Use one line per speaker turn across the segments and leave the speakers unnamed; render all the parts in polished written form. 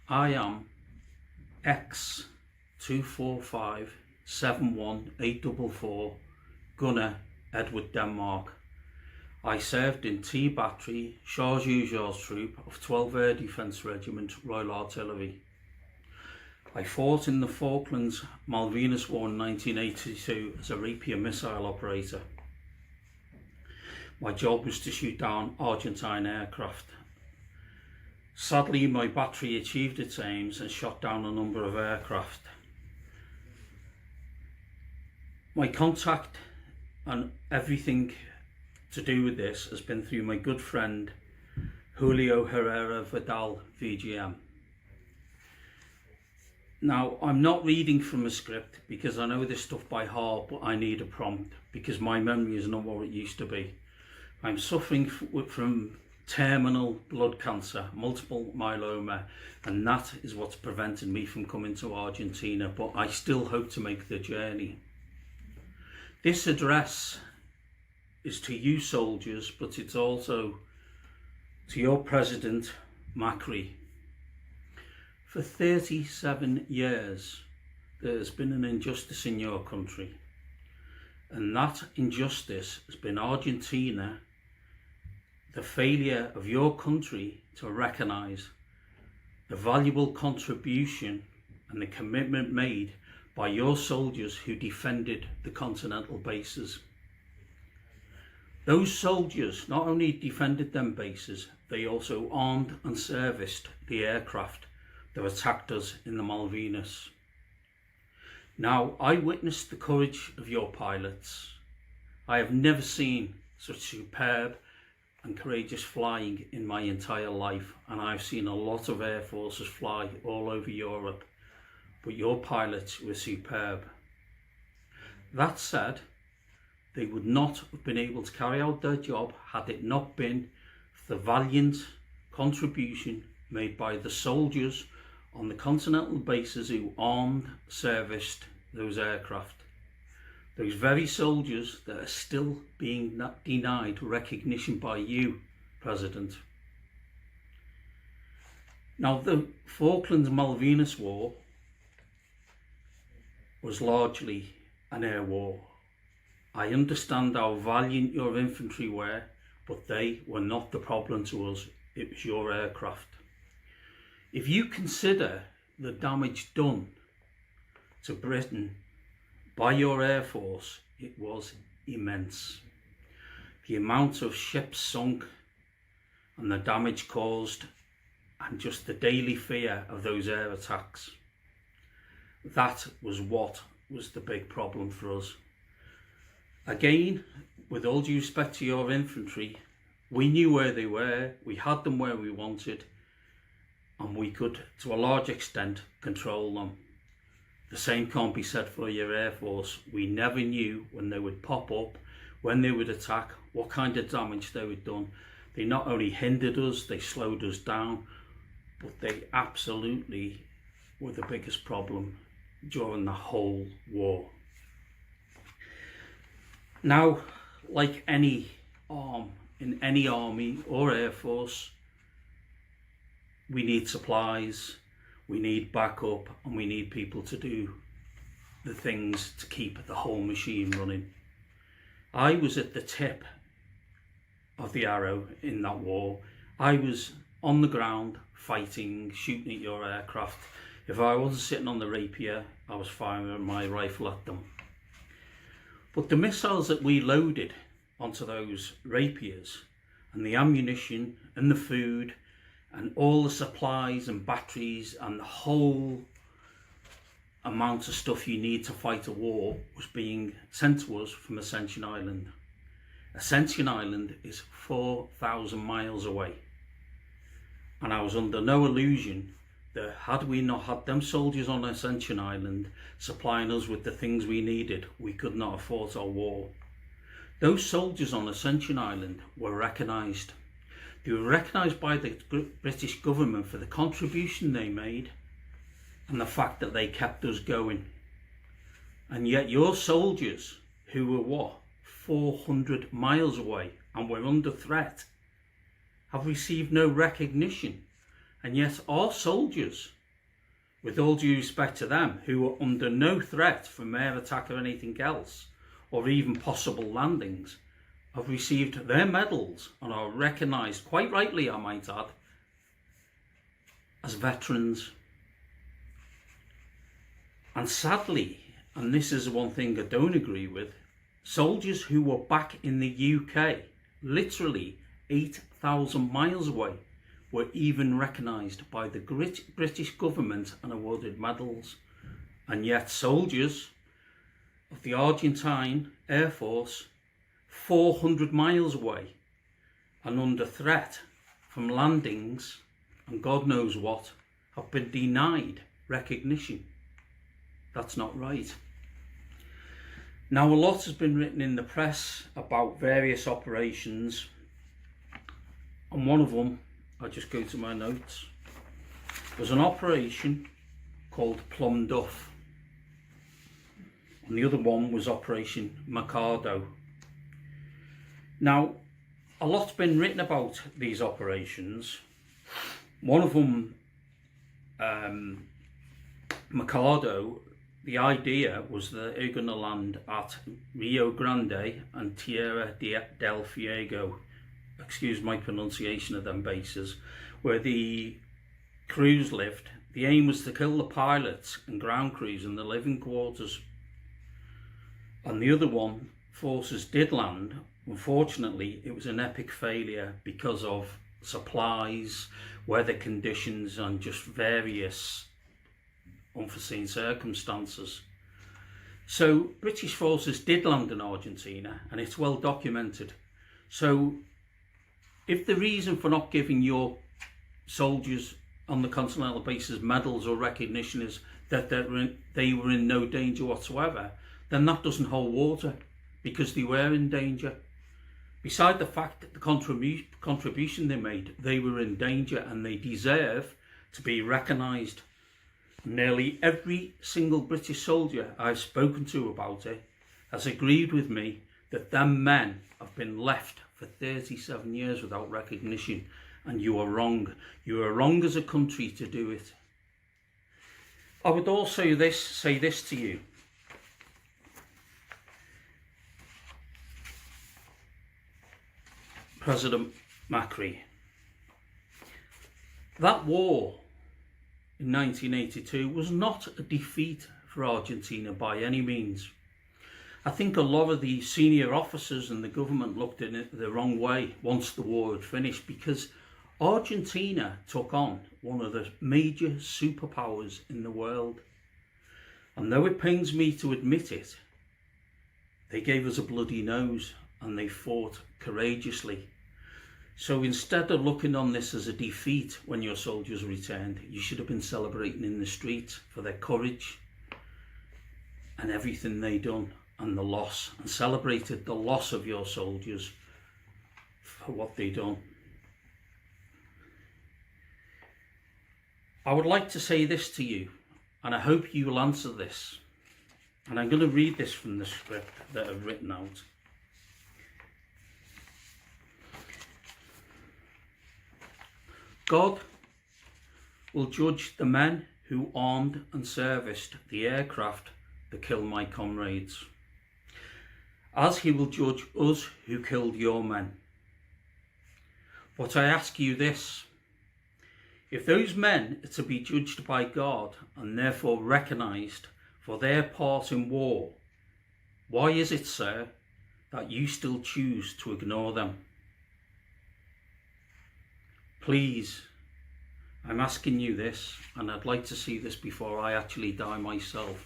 I am X24571844 Gunner Edward Denmark. I served in T Battery, Charles Troop of 12 Air Defence Regiment, Royal Artillery. I fought in the Falklands Malvinas War in 1982 as a rapier missile operator. My job was to shoot down Argentine aircraft. Sadly, my battery achieved its aims and shot down a number of aircraft. My contact and everything to do with this has been through my good friend Julio Herrera Vidal, VGM. Now, I'm not reading from a script because I know this stuff by heart, but I need a prompt because my memory is not what it used to be. I'm suffering from terminal blood cancer, multiple myeloma, and that is what's prevented me from coming to Argentina, but I still hope to make the journey. This address is to you soldiers, but it's also to your president, Macri. For 37 years, there has been an injustice in your country, and that injustice has been Argentina, the failure of your country to recognise the valuable contribution and the commitment made by your soldiers who defended the continental bases. Those soldiers not only defended them bases, they also armed and serviced the aircraft that attacked us in the Malvinas. Now, I witnessed the courage of your pilots. I have never seen such superb and courageous flying in my entire life, and I've seen a lot of air forces fly all over Europe, but your pilots were superb. That said, they would not have been able to carry out their job had it not been for the valiant contribution made by the soldiers on the continental bases who armed, serviced those aircraft. Those very soldiers that are still being denied recognition by you, President. Now, the Falklands Malvinas War was largely an air war. I understand how valiant your infantry were, but they were not the problem to us. It was your aircraft. If you consider the damage done to Britain by your Air Force, it was immense. The amount of ships sunk and the damage caused, and just the daily fear of those air attacks. That was what was the big problem for us. Again, with all due respect to your infantry, we knew where they were, we had them where we wanted, and we could, to a large extent, control them. The same can't be said for your Air Force. We never knew when they would pop up, when they would attack, what kind of damage they would done. They not only hindered us, they slowed us down, but they absolutely were the biggest problem during the whole war. Now, like any arm in any army or Air Force, we need supplies, we need backup, and we need people to do the things to keep the whole machine running. I was at the tip of the arrow in that war. I was on the ground fighting, shooting at your aircraft. If I wasn't sitting on the rapier, I was firing my rifle at them. But the missiles that we loaded onto those rapiers, and the ammunition and the food and all the supplies and batteries and the whole amount of stuff you need to fight a war, was being sent to us from Ascension Island. Ascension Island is 4,000 miles away, and I was under no illusion that had we not had them soldiers on Ascension Island supplying us with the things we needed, we could not have fought our war. Those soldiers on Ascension Island were recognised. They were recognised by the British government for the contribution they made and the fact that they kept us going. And yet your soldiers, who were 400 miles away and were under threat, have received no recognition. And yet our soldiers with all due respect to them, who are under no threat from air attack or anything else, or even possible landings, have received their medals and are recognised, quite rightly I might add, as veterans. And sadly, and this is one thing I don't agree with, soldiers who were back in the UK, literally 8,000 miles away, were even recognised by the British government and awarded medals. And yet soldiers of the Argentine Air Force, 400 miles away and under threat from landings and God knows what, have been denied recognition. That's not right. Now, a lot has been written in the press about various operations, and one of them, I'll just go to my notes, was an operation called Plum Duff, and the other one was Operation Mikado. Now, a lot's been written about these operations. One of them, Mikado, the idea was that they're going to land at Rio Grande and Tierra del Fuego, excuse my pronunciation of them bases, where the crews lived. The aim was to kill the pilots and ground crews in the living quarters. And the other one, forces did land. Unfortunately, it was an epic failure because of supplies, weather conditions, and just various unforeseen circumstances. So British forces did land in Argentina, and it's well documented. So if the reason for not giving your soldiers on the continental bases medals or recognition is that they were in no danger whatsoever, then that doesn't hold water, because they were in danger. Beside the fact that the contribution they made, they were in danger and they deserve to be recognised. Nearly every single British soldier I've spoken to about it has agreed with me that them men have been left for 37 years without recognition, and you are wrong. You are wrong as a country to do it. I would also say this to you. President Macri, that war in 1982 was not a defeat for Argentina by any means. I think a lot of the senior officers in the government looked at it the wrong way once the war had finished, because Argentina took on one of the major superpowers in the world. And though it pains me to admit it, they gave us a bloody nose and they fought courageously. So instead of looking on this as a defeat when your soldiers returned, you should have been celebrating in the streets for their courage and everything they done, and the loss, and celebrated the loss of your soldiers for what they done. I would like to say this to you, and I hope you will answer this. And I'm going to read this from the script that I've written out. God will judge the men who armed and serviced the aircraft that killed my comrades, as he will judge us who killed your men. But I ask you this: if those men are to be judged by God and therefore recognised for their part in war, why is it, sir, that you still choose to ignore them? Please, I'm asking you this, and I'd like to see this before I actually die myself,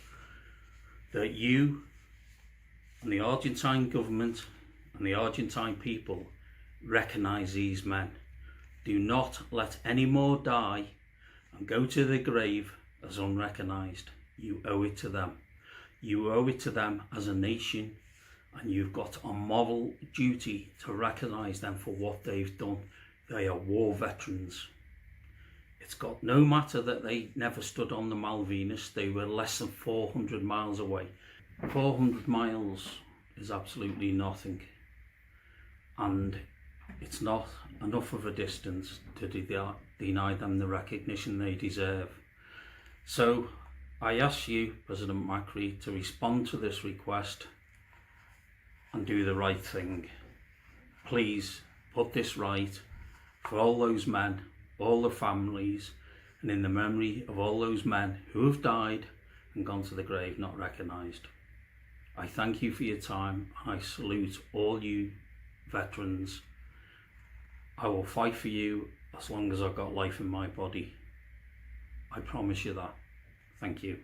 that you and the Argentine government and the Argentine people recognise these men. Do not let any more die and go to the grave as unrecognised. You owe it to them. You owe it to them as a nation, and you've got a moral duty to recognise them for what they've done. They are war veterans. It's got no matter that they never stood on the Malvinas. They were less than 400 miles away. 400 miles is absolutely nothing. And it's not enough of a distance to deny them the recognition they deserve. So I ask you, President Macri, to respond to this request and do the right thing. Please put this right for all those men, all the families, and in the memory of all those men who have died and gone to the grave not recognised. I thank you for your time. I salute all you veterans. I will fight for you as long as I've got life in my body. I promise you that. Thank you.